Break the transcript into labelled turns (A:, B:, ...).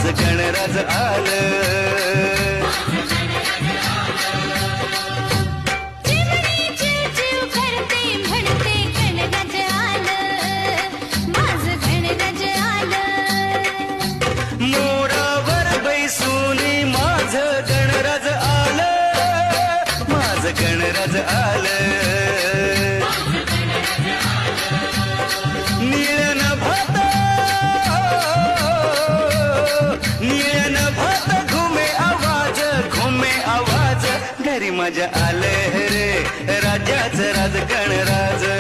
A: माझं गणराज आलं. मोरावर बैसूनी माझं गणराज आलं, माझं गणराज आलं. निळन भात घुमे आवाज घरी माझ्या आलं रे राजाचं राज गणराज.